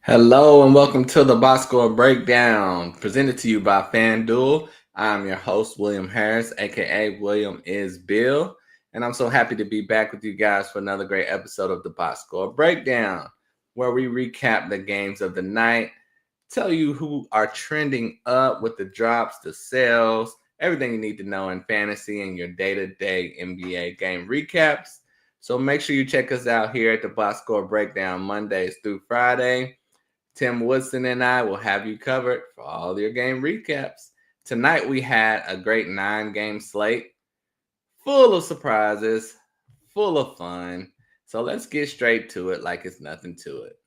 Hello and welcome to the Box Score Breakdown, presented to you by FanDuel. I'm your host, William Harris, aka William is Bill, and I'm so happy to be back with you guys for another great episode of the Box Score Breakdown, where we recap the games of the night, tell you who are trending up with the drops, the sales, everything you need to know in fantasy and your day-to-day NBA game recaps. So make sure you check us out here at the Box Score Breakdown Mondays through Friday. Tim Woodson and I will have you covered for all your game recaps. Tonight we had a great 9-game slate, full of surprises, full of fun. So let's get straight to it like it's nothing to it.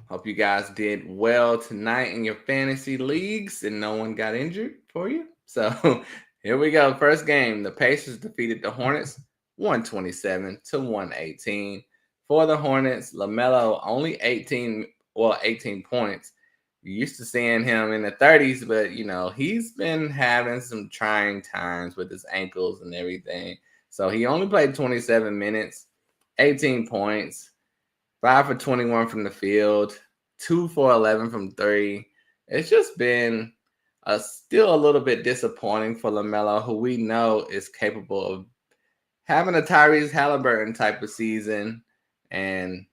Hope you guys did well tonight in your fantasy leagues and no one got injured for you. So here we go. First game, the Pacers defeated the Hornets 127-118. For the Hornets, LaMelo only 18 points. You're used to seeing him in the 30s, but, he's been having some trying times with his ankles and everything. So he only played 27 minutes, 18 points, 5 for 21 from the field, 2 for 11 from 3. It's just been still a little bit disappointing for LaMelo, who we know is capable of having a Tyrese Halliburton type of season. And,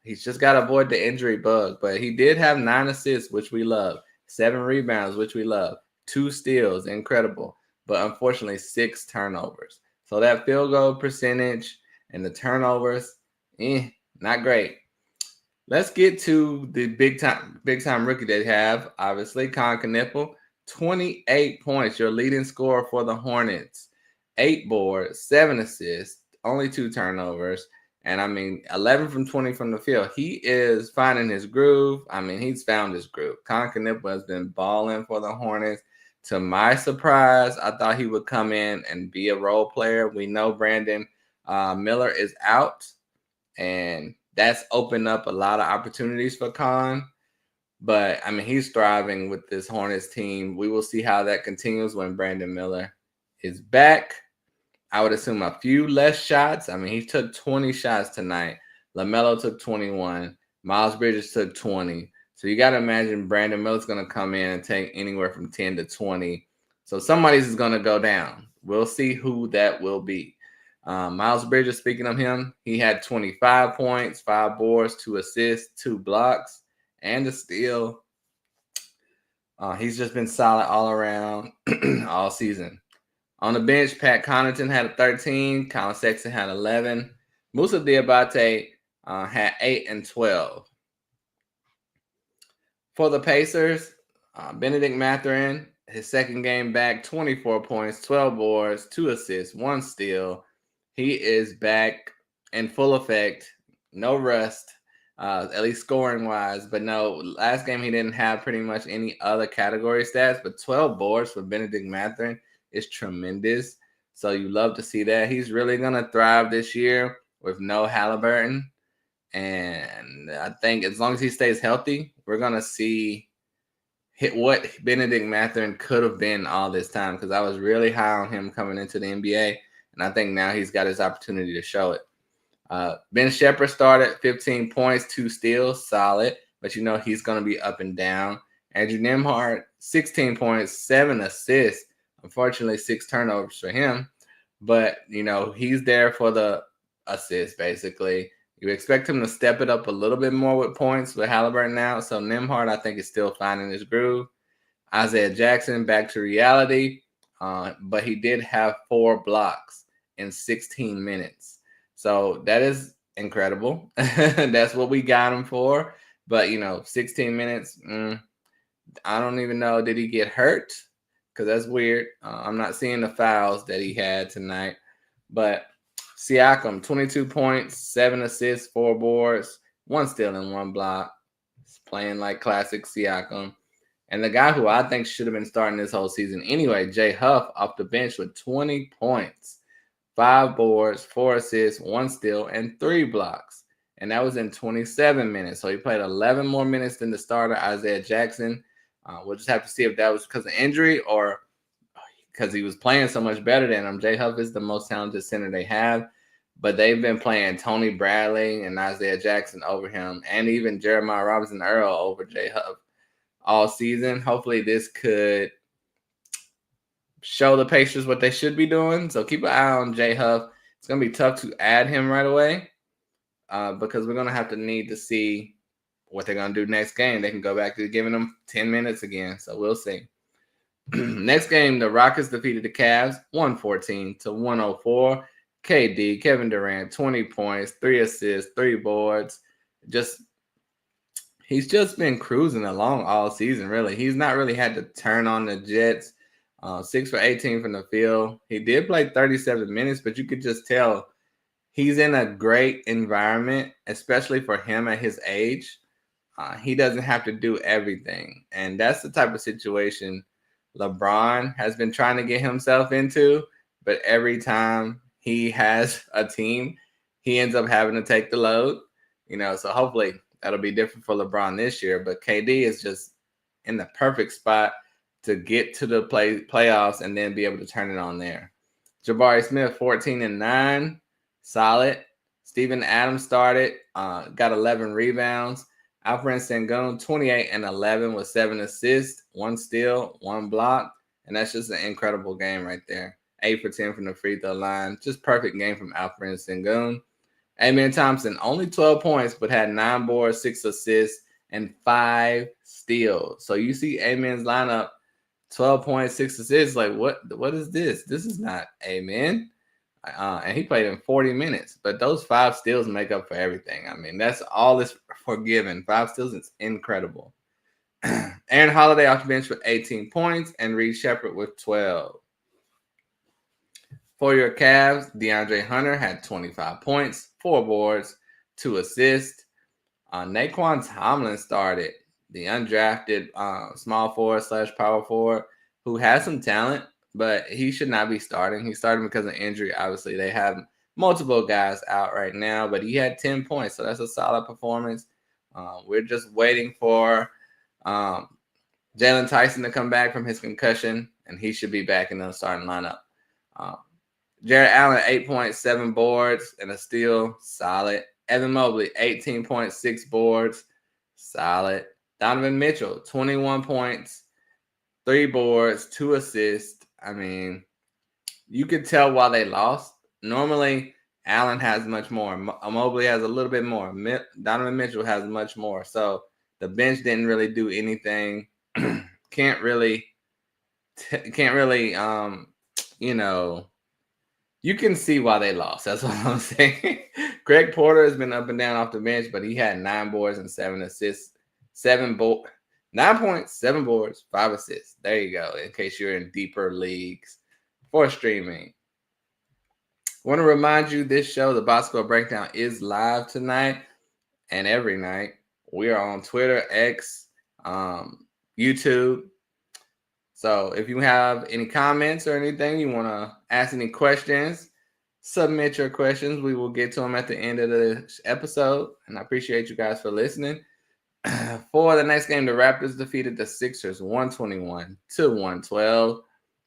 he's just got to avoid the injury bug. But he did have 9 assists, which we love, 7 rebounds, which we love, 2 steals, incredible. But unfortunately, 6 turnovers. So that field goal percentage and the turnovers, not great. Let's get to the big time rookie they have. Obviously, Con Knipple, 28 points, your leading scorer for the Hornets. 8 boards, 7 assists, only 2 turnovers. And 11 from 20 from the field. He is finding his groove. He's found his groove. Con Knipple has been balling for the Hornets. To my surprise, I thought he would come in and be a role player. We know Brandon Miller is out, and that's opened up a lot of opportunities for Con. But, he's thriving with this Hornets team. We will see how that continues when Brandon Miller is back. I would assume a few less shots. He took 20 shots tonight. LaMelo took 21. Miles Bridges took 20. So you got to imagine Brandon Miller's going to come in and take anywhere from 10 to 20. So somebody's is going to go down. We'll see who that will be. Miles Bridges, speaking of him, he had 25 points, 5 boards, 2 assists, 2 blocks, and a steal. He's just been solid all around all season. On the bench, Pat Connaughton had 13. Colin Sexton had 11. Musa Diabate had 8 and 12. For the Pacers, Benedict Mathurin, his second game back, 24 points, 12 boards, 2 assists, 1 steal. He is back in full effect. No rust, at least scoring-wise. But no, last game he didn't have pretty much any other category stats. But 12 boards for Benedict Mathurin is tremendous. So you love to see that. He's really going to thrive this year with no Halliburton. And I think as long as he stays healthy, we're going to see what Benedict Mathurin could have been all this time, because I was really high on him coming into the NBA. And I think now he's got his opportunity to show it. Ben Shepherd started 15 points, 2 steals, solid. But he's going to be up and down. Andrew Nembhard, 16 points, 7 assists. Unfortunately, 6 turnovers for him. But, he's there for the assist, basically. You expect him to step it up a little bit more with points with Halliburton now. So Nembhard, I think, is still finding his groove. Isaiah Jackson, back to reality. But he did have 4 blocks in 16 minutes. So that is incredible. That's what we got him for. But, 16 minutes, I don't even know. Did he get hurt? Because that's weird. I'm not seeing the fouls that he had tonight. But Siakam, 22 points, 7 assists, 4 boards, 1 steal and 1 block. He's playing like classic Siakam. And the guy who I think should have been starting this whole season anyway, Jay Huff, off the bench with 20 points, 5 boards, 4 assists, 1 steal, and 3 blocks. And that was in 27 minutes. So he played 11 more minutes than the starter, Isaiah Jackson. We'll just have to see if that was because of injury or because he was playing so much better than him. Jay Huff is the most talented center they have. but they've been playing Tony Bradley and Isaiah Jackson over him, and even Jeremiah Robinson-Earl over J Huff all season. Hopefully this could show the Pacers what they should be doing. So keep an eye on J Huff. It's going to be tough to add him right away because we're going to have to need to see what they're going to do next game. They can go back to giving them 10 minutes again. So we'll see. Next game, the Rockets defeated the Cavs 114-104. KD, Kevin Durant, 20 points, 3 assists, 3 boards. He's just been cruising along all season, really. He's not really had to turn on the jets. 6 for 18 from the field. He did play 37 minutes, but you could just tell he's in a great environment, especially for him at his age. He doesn't have to do everything. And that's the type of situation LeBron has been trying to get himself into. But every time he has a team, he ends up having to take the load. So hopefully that'll be different for LeBron this year. But KD is just in the perfect spot to get to the playoffs and then be able to turn it on there. Jabari Smith, 14-9, solid. Steven Adams started, got 11 rebounds. Alperen Sengun, 28-11 with 7 assists, 1 steal, 1 block. And that's just an incredible game right there. 8 for 10 from the free throw line. Just perfect game from Alperen Sengun. Amen Thompson, only 12 points, but had 9 boards, 6 assists, and 5 steals. So you see Amen's lineup, 12 points, 6 assists. Like, what is this? This is not Amen. And he played in 40 minutes. But those 5 steals make up for everything. I mean, that's all is forgiven. 5 steals is incredible. Aaron Holiday off the bench with 18 points and Reed Shepherd with 12. For your Cavs, DeAndre Hunter had 25 points, 4 boards, 2 assists. Naquan Tomlin started, the undrafted small forward / power forward who has some talent, but he should not be starting. He's starting because of injury. Obviously, they have multiple guys out right now, but he had 10 points, so that's a solid performance. We're just waiting for Jalen Tyson to come back from his concussion, and he should be back in the starting lineup. Jarrett Allen, 8 points, 7 boards, and a steal, solid. Evan Mobley, 18.6 boards, solid. Donovan Mitchell, 21 points, 3 boards, 2 assists. I mean, you could tell why they lost. Normally, Allen has much more. Mobley has a little bit more. Donovan Mitchell has much more. So the bench didn't really do anything. Can't really, you can see why they lost. That's what I'm saying. Greg Porter has been up and down off the bench, but he had 9 boards and 7 assists. 9 points, 7 boards, 5 assists. There you go, in case you're in deeper leagues for streaming. I want to remind you this show, the Box Score Breakdown, is live tonight and every night. We are on Twitter, X, YouTube. So if you have any comments or anything, you want to ask any questions, submit your questions. We will get to them at the end of the episode. And I appreciate you guys for listening. For the next game, the Raptors defeated the Sixers 121-112.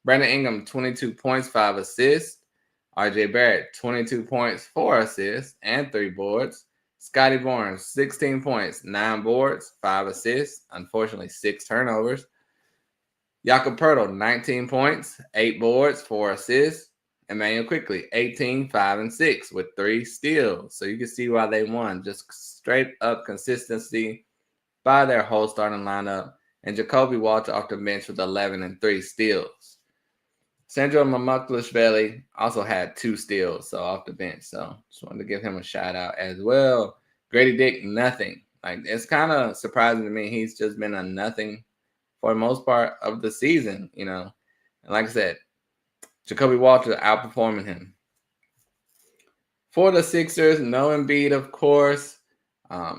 Brandon Ingram, 22 points, 5 assists. RJ Barrett, 22 points, 4 assists, and 3 boards. Scotty Barnes, 16 points, 9 boards, 5 assists. Unfortunately, 6 turnovers. Jakob Poeltl, 19 points, 8 boards, 4 assists. Emmanuel Quickley, 18, 5, and 6 with 3 steals. So you can see why they won. Just straight up consistency by their whole starting lineup. And Jacoby Walter off the bench with 11 and 3 steals. Sandro Mamukelashvili also had 2 steals, so off the bench. So just wanted to give him a shout out as well. Grady Dick, nothing. Like, it's kind of surprising to me. He's just been a nothing for the most part of the season, And like I said, Jacoby Walter outperforming him. For the Sixers, no Embiid, of course.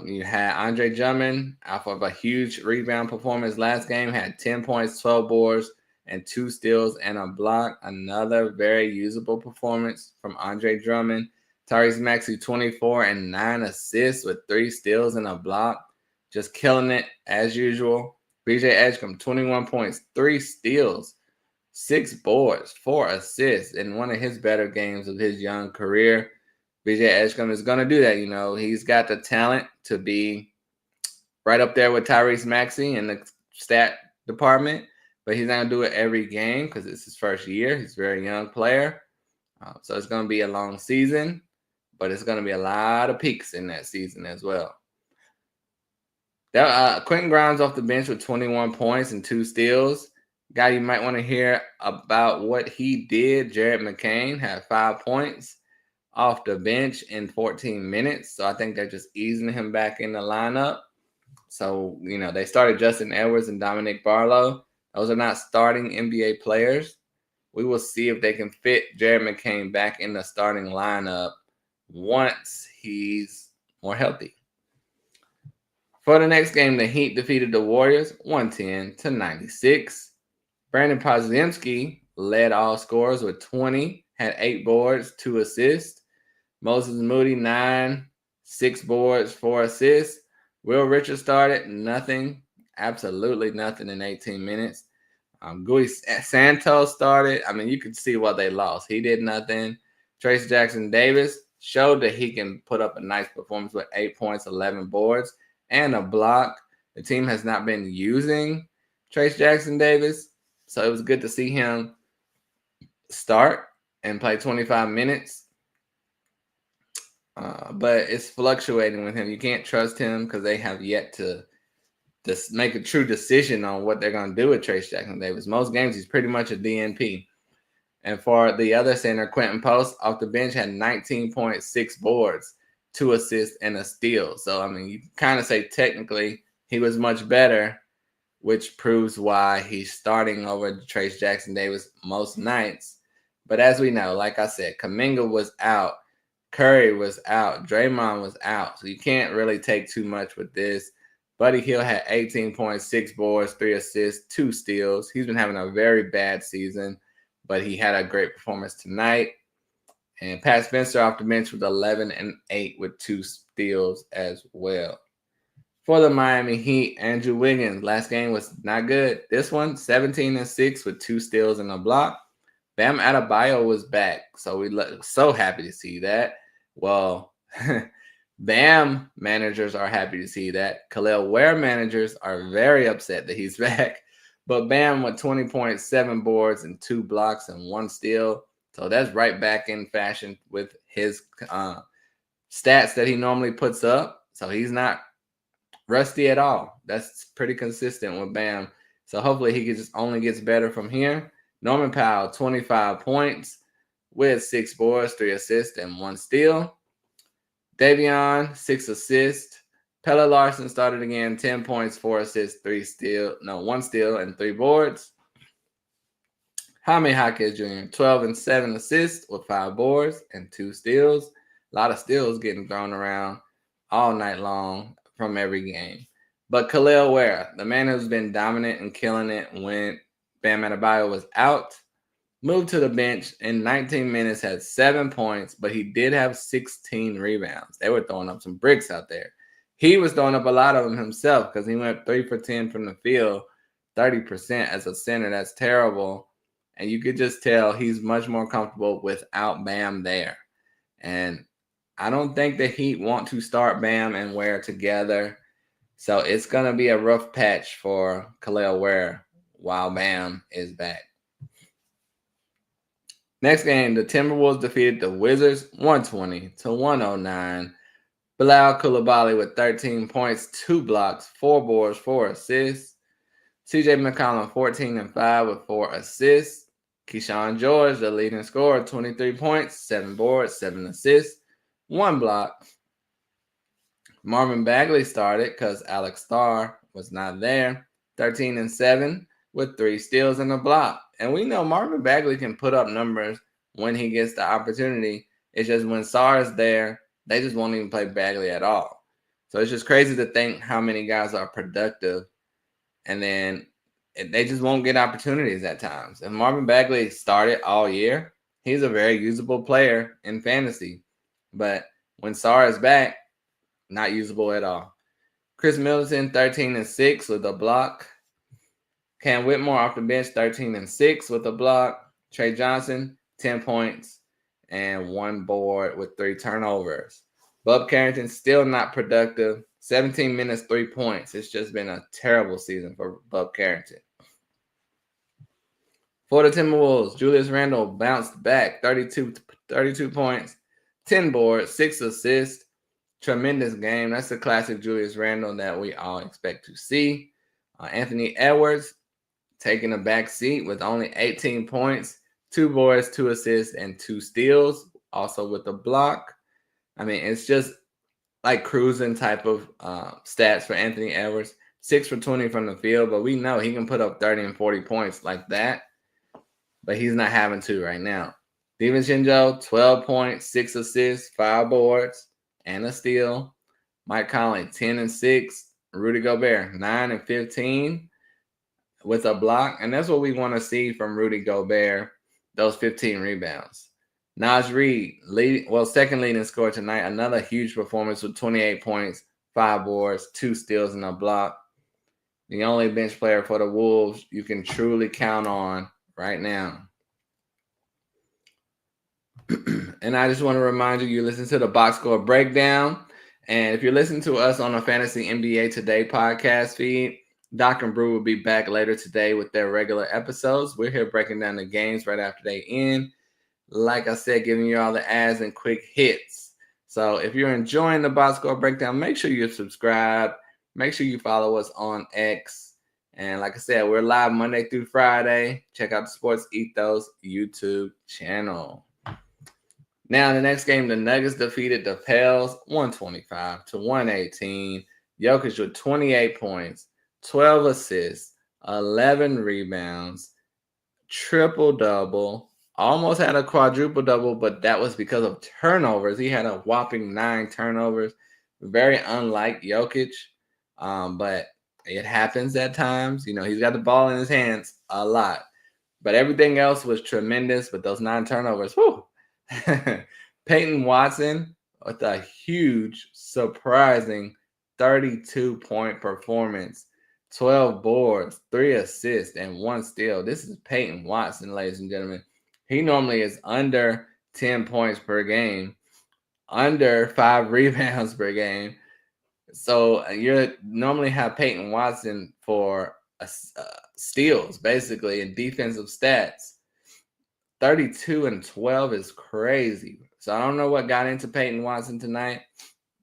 You had Andre Drummond off of a huge rebound performance last game, had 10 points, 12 boards, and 2 steals and a block. Another very usable performance from Andre Drummond. Tyrese Maxey, 24 and 9 assists with 3 steals and a block. Just killing it as usual. BJ Edgecombe, 21 points, 3 steals, 6 boards, 4 assists in one of his better games of his young career. BJ Edgecombe is going to do that. You know, he's got the talent to be right up there with Tyrese Maxey in the stat department, but he's not going to do it every game because it's his first year. He's a very young player. So it's going to be a long season, but it's going to be a lot of peaks in that season as well. Quentin Grimes off the bench with 21 points and 2 steals. Guy you might want to hear about what he did, Jared McCain, had 5 points off the bench in 14 minutes. So I think they're just easing him back in the lineup. So, you know, they started Justin Edwards and Dominic Barlow. Those are not starting NBA players. We will see if they can fit Jared McCain back in the starting lineup once he's more healthy. For the next game, the Heat defeated the Warriors 110-96. Brandon Podziemski led all scorers with 20, had 8 boards, 2 assists. Moses Moody, 9, 6 boards, 4 assists. Will Richards started, nothing, absolutely nothing in 18 minutes. Gui Santos started. I mean, you could see why they lost. He did nothing. Trace Jackson Davis showed that he can put up a nice performance with 8 points, 11 boards, and a block. The team has not been using Trace Jackson Davis, so it was good to see him start and play 25 minutes. But it's fluctuating with him. You can't trust him because they have yet to make a true decision on what they're going to do with Trace Jackson Davis. Most games, he's pretty much a DNP. And for the other center, Quentin Post, off the bench, had 19.6 boards, 2 assists, and a steal. So, I mean, you kind of say technically he was much better, which proves why he's starting over Trace Jackson Davis most nights. But as we know, like I said, Kuminga was out. Curry was out. Draymond was out. So you can't really take too much with this. Buddy Hield had 18.6 boards, 3 assists, 2 steals. He's been having a very bad season, but he had a great performance tonight. And Pat Spencer off the bench with 11 and 8 with 2 steals as well. For the Miami Heat, Andrew Wiggins, last game was not good. This one, 17 and 6 with 2 steals and a block. Bam Adebayo was back, so we're so happy to see that. Well, Bam managers are happy to see that. Khalil Ware managers are very upset that he's back. But Bam with 20.7 boards and 2 blocks and 1 steal. So that's right back in fashion with his stats that he normally puts up. So he's not rusty at all. That's pretty consistent with Bam. So hopefully he just only gets better from here. Norman Powell, 25 points with 6 boards, 3 assists, and 1 steal. Davion, 6 assists. Pelle Larson started again, 10 points, 4 assists, 1 steal, and 3 boards. Jaime Jaquez Jr., 12 and 7 assists with 5 boards and 2 steals. A lot of steals getting thrown around all night long from every game. But Khalil Ware, the man who's been dominant and killing it when Bam Adebayo was out, moved to the bench in 19 minutes, had 7 points, but he did have 16 rebounds. They were throwing up some bricks out there. He was throwing up a lot of them himself because he went 3 for 10 from the field, 30% as a center. That's terrible. And you could just tell he's much more comfortable without Bam there. And I don't think the Heat want to start Bam and Ware together. So it's going to be a rough patch for Khalil Ware while Bam is back. Next game, the Timberwolves defeated the Wizards 120-109. Bilal Coulibaly with 13 points, 2 blocks, 4 boards, 4 assists. CJ McCollum 14 and 5 with 4 assists. Keyshawn George, the leading scorer, 23 points, 7 boards, 7 assists, 1 block. Marvin Bagley started because Alex Starr was not there, 13 and 7 with 3 steals and a block. And we know Marvin Bagley can put up numbers when he gets the opportunity. It's just when Starr is there, they just won't even play Bagley at all. So it's just crazy to think how many guys are productive and then they just won't get opportunities at times. And Marvin Bagley started all year. He's a very usable player in fantasy. But when Sarr is back, not usable at all. Chris Middleton, 13 and 6 with a block. Cam Whitmore off the bench, 13 and 6 with a block. Trey Johnson, 10 points and 1 board with 3 turnovers. Bub Carrington still not productive. 17 minutes, 3 points. It's just been a terrible season for Bub Carrington. For the Timberwolves, Julius Randle bounced back, 32 points, 10 boards, 6 assists. Tremendous game. That's the classic Julius Randle that we all expect to see. Anthony Edwards taking a back seat with only 18 points, 2 boards, 2 assists, and 2 steals, also with a block. I mean, it's just like cruising type of stats for Anthony Edwards. 6 for 20 from the field, but we know he can put up 30 and 40 points like that. But he's not having to right now. DiVincenzo, 12 points, 6 assists, 5 boards, and a steal. Mike Conley, 10 and 6. Rudy Gobert, 9 and 15 with a block. And that's what we want to see from Rudy Gobert, those 15 rebounds. Naj Reid, second leading scorer tonight. Another huge performance with 28 points, 5 boards, 2 steals, and a block. The only bench player for the Wolves you can truly count on right now. And I just want to remind you listen to the Box Score Breakdown. And if you're listening to us on the Fantasy NBA Today podcast feed, Doc and Brew will be back later today with their regular episodes. We're here breaking down the games right after they end. Like I said, giving you all the ads and quick hits. So if you're enjoying the Box Score Breakdown, make sure you subscribe. Make sure you follow us on X. And like I said, we're live Monday through Friday. Check out the Sports Ethos YouTube channel. Now, the next game, the Nuggets defeated the Pels 125-118. Jokic with 28 points, 12 assists, 11 rebounds, triple-double. Almost had a quadruple-double, but that was because of turnovers. He had a whopping 9 turnovers. Very unlike Jokic, but it happens at times. You know, he's got the ball in his hands a lot. But everything else was tremendous, but those 9 turnovers, whew. Peyton Watson with a huge, surprising 32-point performance, 12 boards, 3 assists, and 1 steal. This is Peyton Watson, ladies and gentlemen. He normally is under 10 points per game, under 5 rebounds per game. So you normally have Peyton Watson for steals, basically, and defensive stats. 32 and 12 is crazy. So I don't know what got into Peyton Watson tonight,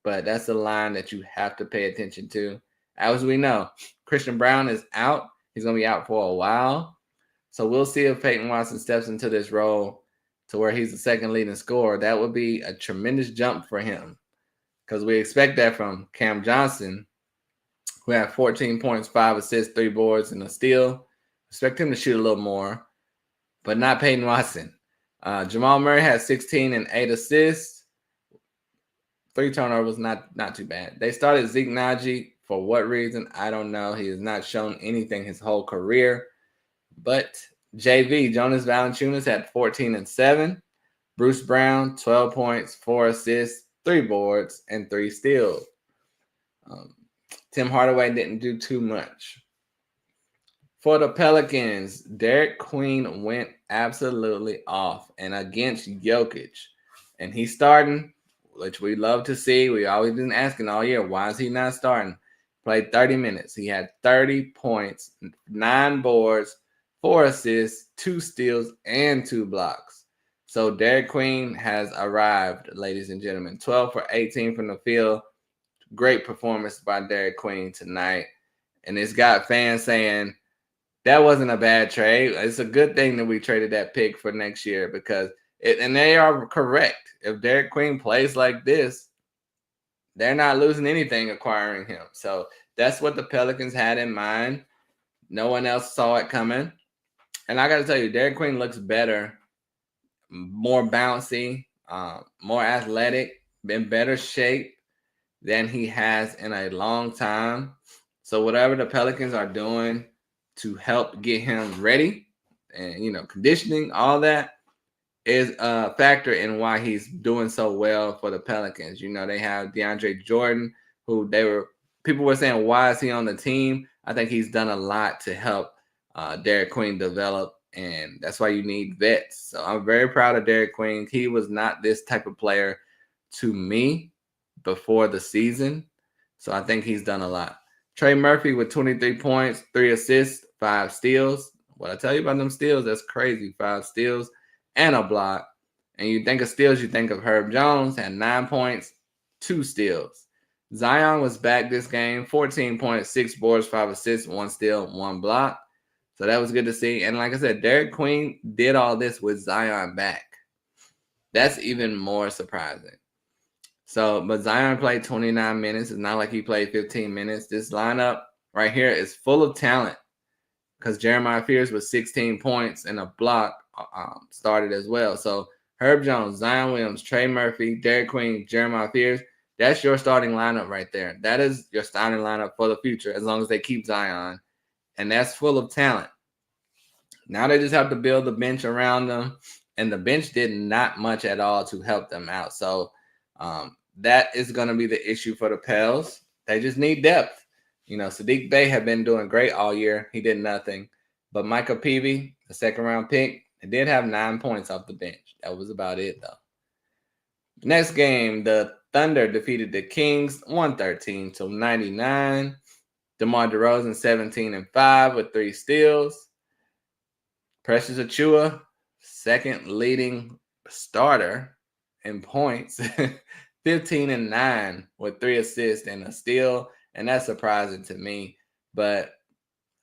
but that's a line that you have to pay attention to. As we know, Christian Brown is out. He's going to be out for a while. So we'll see if Peyton Watson steps into this role to where he's the second leading scorer. That would be a tremendous jump for him because we expect that from Cam Johnson, who had 14 points, 5 assists, 3 boards, and a steal. Expect him to shoot a little more, but not Peyton Watson. Jamal Murray had 16 and 8 assists. 3 turnovers, not too bad. They started Zeke Naji. For what reason? I don't know. He has not shown anything his whole career. But JV, Jonas Valanciunas, had 14 and 7. Bruce Brown, 12 points, 4 assists, 3 boards, and 3 steals. Tim Hardaway didn't do too much. For the Pelicans, Derek Queen went absolutely off and against Jokic. And he's starting, which we love to see. We always been asking all year, why is he not starting? Played 30 minutes. He had 30 points, 9 boards, 4 assists, 2 steals, and 2 blocks. So Derek Queen has arrived, ladies and gentlemen. 12 for 18 from the field. Great performance by Derek Queen tonight. And it's got fans saying, that wasn't a bad trade. It's a good thing that we traded that pick for next year because and they are correct. If Derek Queen plays like this, they're not losing anything acquiring him. So that's what the Pelicans had in mind. No one else saw it coming. And I got to tell you, Derek Queen looks better, more bouncy, more athletic, in better shape than he has in a long time. So whatever the Pelicans are doing to help get him ready and, conditioning, all that is a factor in why he's doing so well for the Pelicans. They have DeAndre Jordan, who people were saying, why is he on the team? I think he's done a lot to help Derek Queen develop And that's why you need vets. So I'm very proud of Derek Queen. He was not this type of player to me before the season. So I think he's done a lot. Trey Murphy with 23 points, 3 assists, 5 steals. What I tell you about them steals, that's crazy. 5 steals and a block. And you think of steals, you think of Herb Jones, had 9 points, 2 steals. Zion was back this game, 14 points, 6 boards, 5 assists, 1 steal, 1 block. So that was good to see. And like I said, Derek Queen did all this with Zion back. That's even more surprising. But Zion played 29 minutes. It's not like he played 15 minutes. This lineup right here is full of talent because Jeremiah Fears with 16 points and a block started as well. So Herb Jones, Zion Williams, Trey Murphy, Derek Queen, Jeremiah Fears, that's your starting lineup right there. That is your starting lineup for the future as long as they keep Zion. And that's full of talent. Now they just have to build the bench around them. And the bench did not much at all to help them out. So that is going to be the issue for the Pels. They just need depth. Sadiq Bey had been doing great all year. He did nothing. But Micah Peavy, the second-round pick, did have 9 points off the bench. That was about it, though. Next game, the Thunder defeated the Kings 113-99. DeMar DeRozan 17-5 with 3 steals. Precious Achiuwa, second leading starter in points, 15-9 with 3 assists and a steal, and that's surprising to me. But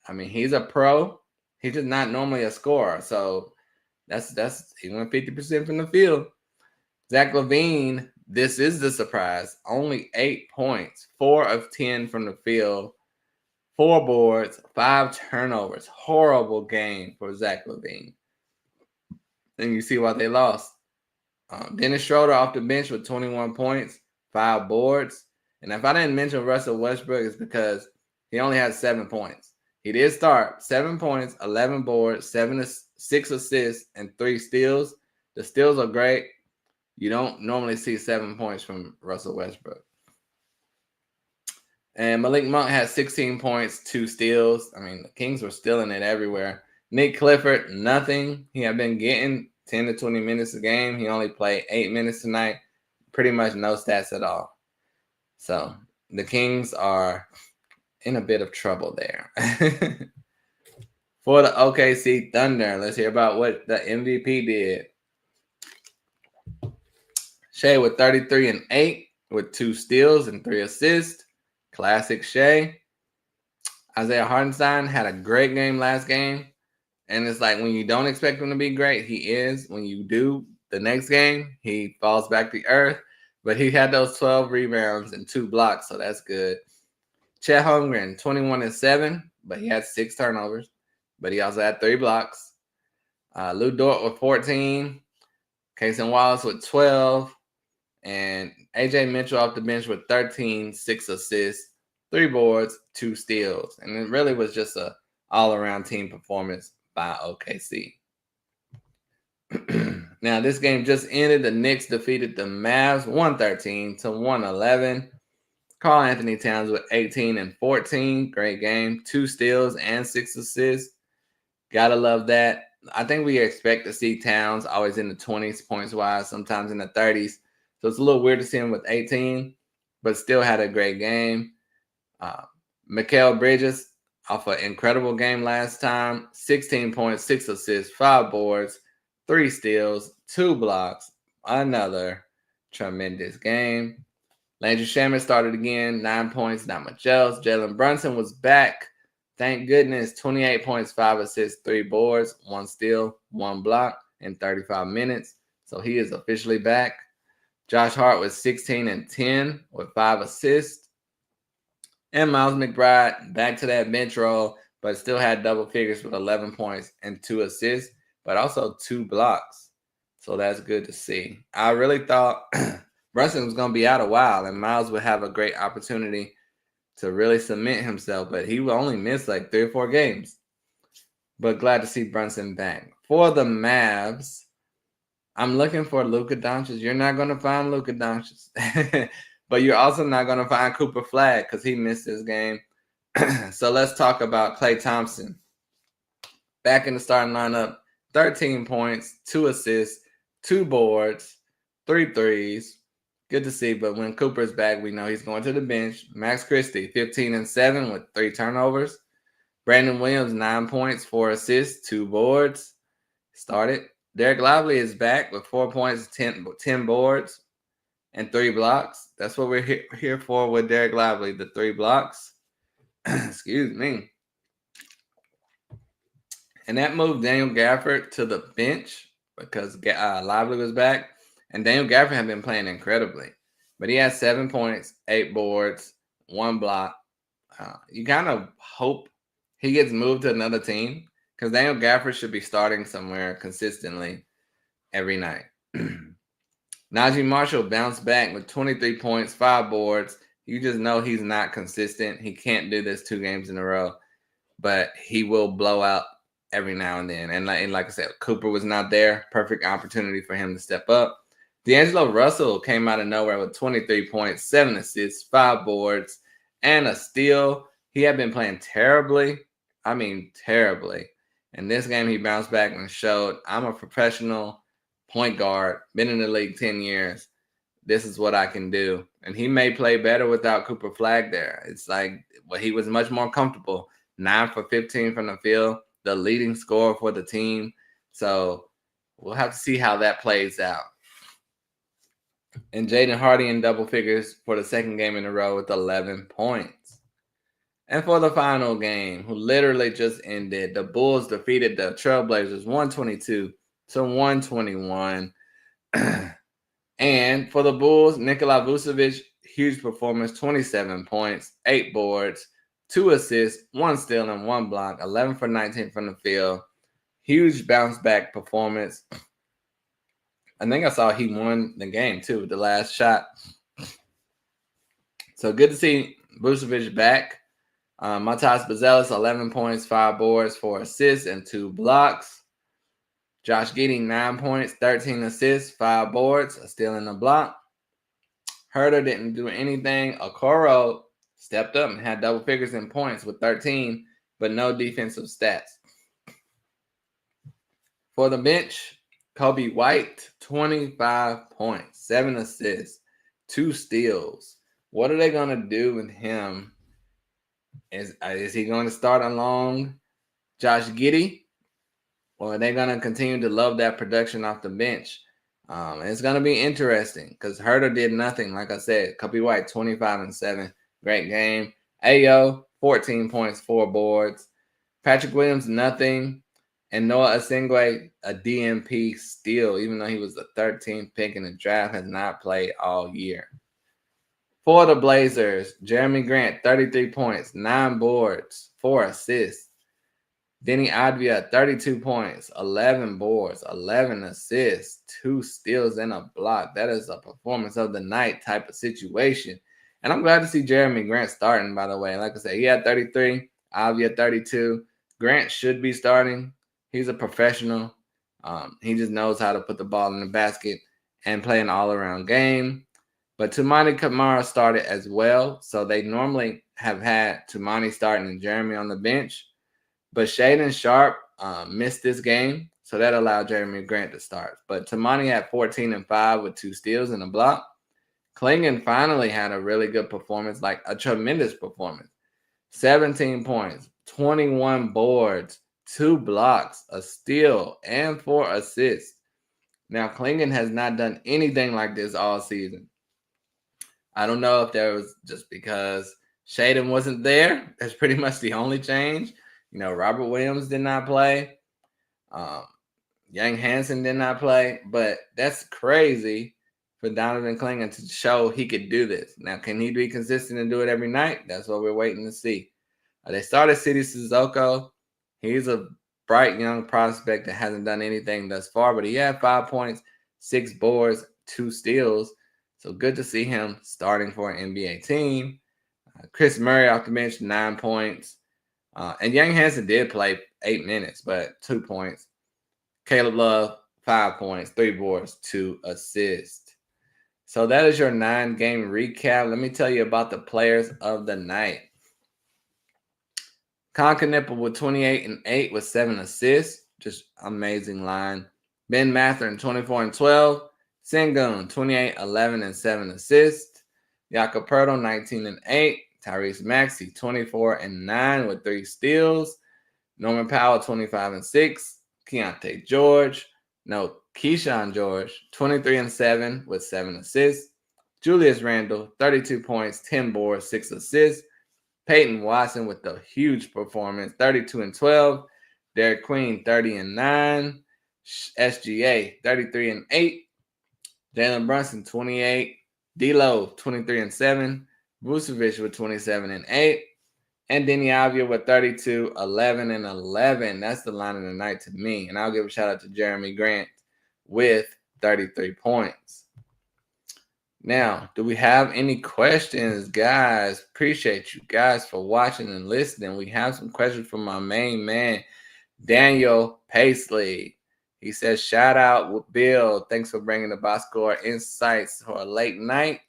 I mean, he's a pro. He's just not normally a scorer, so that's he went 50% from the field. Zach LaVine, this is the surprise. Only 8 points, 4 of 10 from the field, 4 boards, 5 turnovers. Horrible game for Zach LaVine. And you see why they lost. Dennis Schroeder off the bench with 21 points, 5 boards. And if I didn't mention Russell Westbrook, it's because he only had 7 points. He did start 7 points, 11 boards, 6 assists, and 3 steals. The steals are great. You don't normally see 7 points from Russell Westbrook. And Malik Monk had 16 points, 2 steals. I mean, the Kings were stealing it everywhere. Nick Clifford, nothing. He had been getting 10 to 20 minutes a game. He only played 8 minutes tonight. Pretty much no stats at all. So the Kings are in a bit of trouble there. For the OKC Thunder, let's hear about what the MVP did. Shea with 33-8 with 2 steals and 3 assists. Classic Shea. Isaiah Hartenstein had a great game last game. And it's like when you don't expect him to be great, he is. When you do the next game, he falls back to earth. But he had those 12 rebounds and 2 blocks, so that's good. Chet Holmgren, 21-7, but he had 6 turnovers. But he also had 3 blocks. Lou Dort with 14. Cason Wallace with 12. And A.J. Mitchell off the bench with 13, 6 assists, 3 boards, 2 steals. And it really was just an all-around team performance by OKC. Now, this game just ended. The Knicks defeated the Mavs 113-111. Karl Anthony Towns with 18 and 14. Great game. 2 steals and 6 assists. Gotta love that. I think we expect to see Towns always in the 20s points-wise, sometimes in the 30s. So it's a little weird to see him with 18, but still had a great game. Mikal Bridges off an incredible game last time. 16 points, 6 assists, 5 boards, 3 steals, 2 blocks. Another tremendous game. Landry Shamet started again. 9 points, not much else. Jalen Brunson was back. Thank goodness. 28 points, 5 assists, 3 boards, 1 steal, 1 block in 35 minutes. So he is officially back. Josh Hart was 16-10 with 5 assists. And Miles McBride back to that bench role, but still had double figures with 11 points and 2 assists, but also 2 blocks. So that's good to see. I really thought Brunson was going to be out a while and Miles would have a great opportunity to really cement himself, but he would only miss like 3 or 4 games. But glad to see Brunson back. For the Mavs, I'm looking for Luka Doncic. You're not going to find Luka Doncic. But you're also not going to find Cooper Flagg because he missed this game. So let's talk about Klay Thompson. Back in the starting lineup, 13 points, 2 assists, 2 boards, 3 threes. Good to see, but when Cooper's back, we know he's going to the bench. Max Christie, 15 and 7 with 3 turnovers. Brandon Williams, 9 points, 4 assists, 2 boards. Started. Derek Lively is back with 4 points, 10 boards, and 3 blocks. That's what we're here for with Derek Lively, the 3 blocks. Excuse me. And that moved Daniel Gafford to the bench because Lively was back. And Daniel Gafford had been playing incredibly. But he had 7 points, 8 boards, 1 block. You kind of hope he gets moved to another team because Daniel Gafford should be starting somewhere consistently every night. Najee Marshall bounced back with 23 points, 5 boards. You just know he's not consistent. He can't do this 2 games in a row, but he will blow out every now and then. And like I said, Cooper was not there. Perfect opportunity for him to step up. D'Angelo Russell came out of nowhere with 23 points, 7 assists, 5 boards, and a steal. He had been playing terribly. I mean, terribly. In this game, he bounced back and showed, I'm a professional point guard, been in the league 10 years. This is what I can do. And he may play better without Cooper Flagg there. It's like, well, he was much more comfortable. 9 for 15 from the field, the leading scorer for the team. So we'll have to see how that plays out. And Jaden Hardy in double figures for the second game in a row with 11 points. And for the final game, who literally just ended, the Bulls defeated the Trailblazers 122-121. And for the Bulls, Nikola Vucevic, huge performance, 27 points, 8 boards, 2 assists, 1 steal, and 1 block, 11 for 19 from the field. Huge bounce back performance. I think I saw he won the game too, the last shot. So good to see Vucevic back. Matas Bazelis, 11 points, 5 boards, 4 assists, and 2 blocks. Josh Giddey, 9 points, 13 assists, 5 boards, a steal and a block. Herter didn't do anything. Okoro stepped up and had double figures in points with 13, but no defensive stats. For the bench, Kobe White, 25 points, 7 assists, 2 steals. What are they going to do with him? Is he going to start along Josh Giddey? Or are they going to continue to love that production off the bench? It's going to be interesting because Herter did nothing. Like I said, Kobe White, 25 and 7. Great game. Ayo, 14 points, 4 boards. Patrick Williams, nothing. And Noah Osengwe, a DMP steal, even though he was the 13th pick in the draft, has not played all year. For the Blazers, Jeremy Grant, 33 points, 9 boards, 4 assists. Denny Advia, 32 points, 11 boards, 11 assists, 2 steals, and a block. That is a performance of the night type of situation. And I'm glad to see Jeremy Grant starting, by the way. Like I said, he had 33, Advia 32. Grant should be starting. He's a professional. He just knows how to put the ball in the basket and play an all-around game. But Toumani Camara started as well. So they normally have had Toumani starting and Jeremy on the bench. But Shaedon Sharpe missed this game, so that allowed Jeremy Grant to start. But Toumani had 14 and 5 with 2 steals and a block. Klingon finally had a really good performance, like a tremendous performance. 17 points, 21 boards, 2 blocks, a steal, and 4 assists. Now, Klingon has not done anything like this all season. I don't know if that was just because Shaedon wasn't there. That's pretty much the only change. You know, Robert Williams did not play. Young Hansen did not play. But that's crazy for Donovan Klingon to show he could do this. Now, can he be consistent and do it every night? That's what we're waiting to see. They started Sidi Sissoko. He's a bright young prospect that hasn't done anything thus far, but he had 5 points, 6 boards, 2 steals. So good to see him starting for an NBA team. Chris Murray off the bench, 9 points. And Young Hansen did play 8 minutes, but 2 points. Caleb Love, 5 points, 3 boards, 2 assists. So that is your 9-game recap. Let me tell you about the players of the night. Con Knippel with 28 and 8 with 7 assists. just amazing line. Ben Mathurin, 24 and 12. Sengun, 28, 11, and 7 assists. Jakob Poeltl, 19 and 8. Tyrese Maxey, 24 and 9 with 3 steals. Norman Powell, 25 and 6. Keyshawn George, 23 and 7 with 7 assists. Julius Randle, 32 points, 10 boards, 6 assists. Peyton Watson with a huge performance, 32 and 12. Derek Queen, 30 and 9. SGA, 33 and 8. Jalen Brunson, 28. D'Lo, 23 and 7. Vucevic with 27 and 8. And Denny Avdia with 32, 11, and 11. That's the line of the night to me. And I'll give a shout out to Jeremy Grant with 33 points. Now, do we have any questions, guys? Appreciate you guys for watching and listening. We have some questions from my main man, Daniel Paisley. He says, shout out, Bill. Thanks for bringing the box score insights for a late night.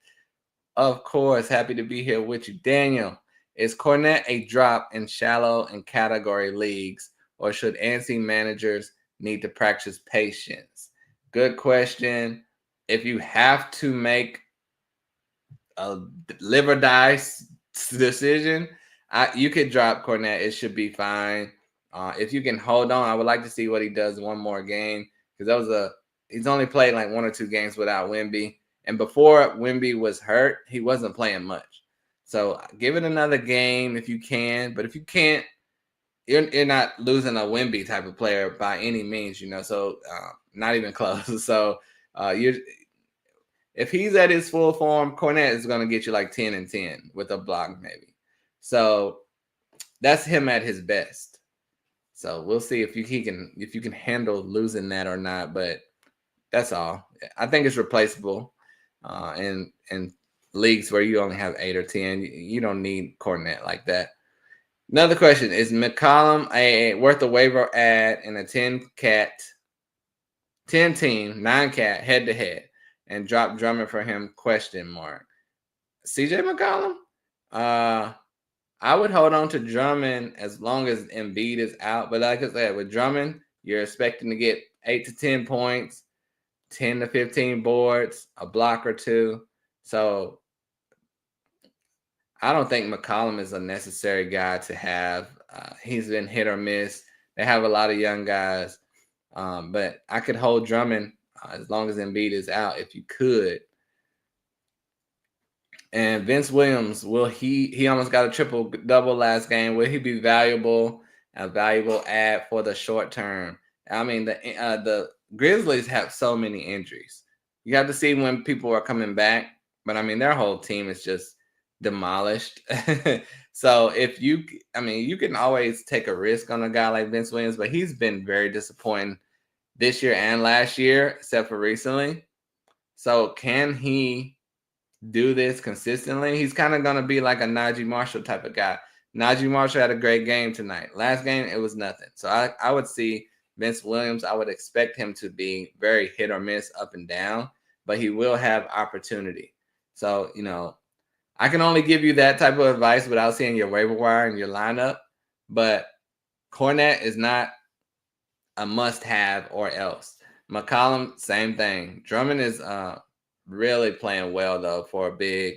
Of course, happy to be here with you, Daniel. Is Kornet a drop in shallow and category leagues, or should ANSI managers need to practice patience? Good question. If you have to make a live or die decision, you could drop Kornet. It should be fine. If you can hold on, I would like to see what he does one more game, because he's only played like 1 or 2 games without Wemby. And before Wemby was hurt, he wasn't playing much. So give it another game if you can. But if you can't, you're not losing a Wemby type of player by any means, So not even close. So if he's at his full form, Kornet is going to get you like 10 and 10 with a block maybe. So that's him at his best. So we'll see if you can handle losing that or not. But that's all. I think it's replaceable. In leagues where you only have 8 or 10, you don't need Kornet like that. Another question: is McCollum worth a waiver ad in a 10-team 9-cat head-to-head and drop Drummond for him? ? CJ McCollum? I would hold on to Drummond as long as Embiid is out. But like I said, with Drummond, you're expecting to get 8 to 10 points, 10 to 15 boards, a block or 2. So I don't think McCollum is a necessary guy to have. He's been hit or miss. They have a lot of young guys. But I could hold Drummond as long as Embiid is out, if you could. And Vince Williams, he almost got a triple-double last game. Will he be a valuable ad for the short term? I mean, the Grizzlies have so many injuries. You have to see when people are coming back. But, I mean, their whole team is just demolished. So you can always take a risk on a guy like Vince Williams, but he's been very disappointing this year and last year, except for recently. So can he do this consistently? He's kind of going to be like a Najee Marshall type of guy. Najee Marshall had a great game tonight. Last game, it was nothing. So I would see Vince Williams. I would expect him to be very hit or miss, up and down, but he will have opportunity. So, I can only give you that type of advice without seeing your waiver wire and your lineup. But Kornet is not a must-have or else. McCollum, same thing. Drummond is really playing well, though, for a big,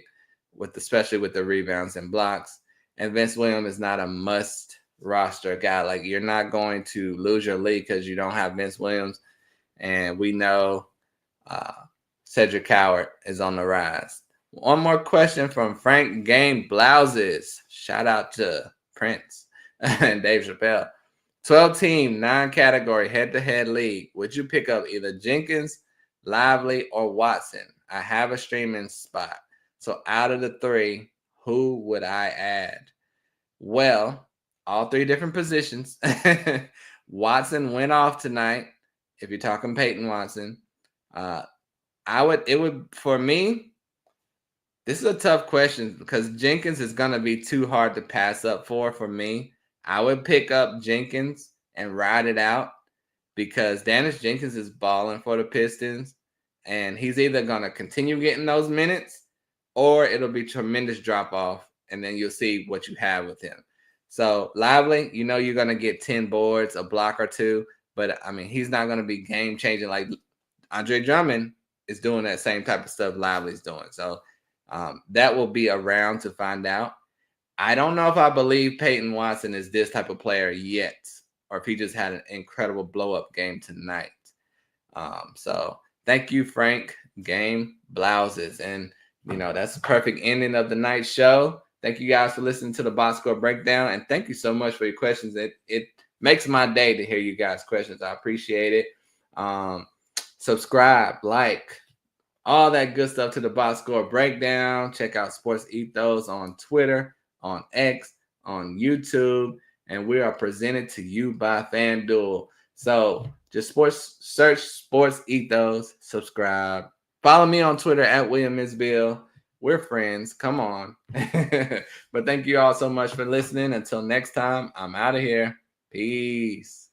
especially with the rebounds and blocks. And Vince Williams is not a must-roster guy. Like, you're not going to lose your league because you don't have Vince Williams. And we know Cedric Howard is on the rise. One more question from Frank Game Blouses. Shout out to Prince and Dave Chappelle. 12-team, 9-category head-to-head league. Would you pick up either Jenkins, Lively, or Watson? I have a streaming spot. So out of the 3, who would I add? Well, all 3 different positions. Watson went off tonight. If you're talking Peyton Watson, for me, this is a tough question because Jenkins is going to be too hard to pass up for me. I would pick up Jenkins and ride it out because Dennis Jenkins is balling for the Pistons, and he's either going to continue getting those minutes or it'll be tremendous drop-off, and then you'll see what you have with him. So, Lively, you're going to get 10 boards, a block or 2, But I mean, he's not going to be game changing like Andre Drummond is doing that same type of stuff Lively's doing. So that will be around to find out. I don't know if I believe Peyton Watson is this type of player yet, or if he just had an incredible blow-up game tonight. So thank you, Frank. Game blouses. And, that's a perfect ending of the night show. Thank you guys for listening to the Box Score Breakdown. And thank you so much for your questions. It makes my day to hear you guys' questions. I appreciate it. Subscribe, like, all that good stuff to the Box Score Breakdown. Check out SportsEthos on Twitter, on X, on YouTube. And we are presented to you by FanDuel. So just search SportsEthos, subscribe. Follow me on Twitter at William Isbill. We're friends. Come on. But thank you all so much for listening. Until next time, I'm out of here. Peace.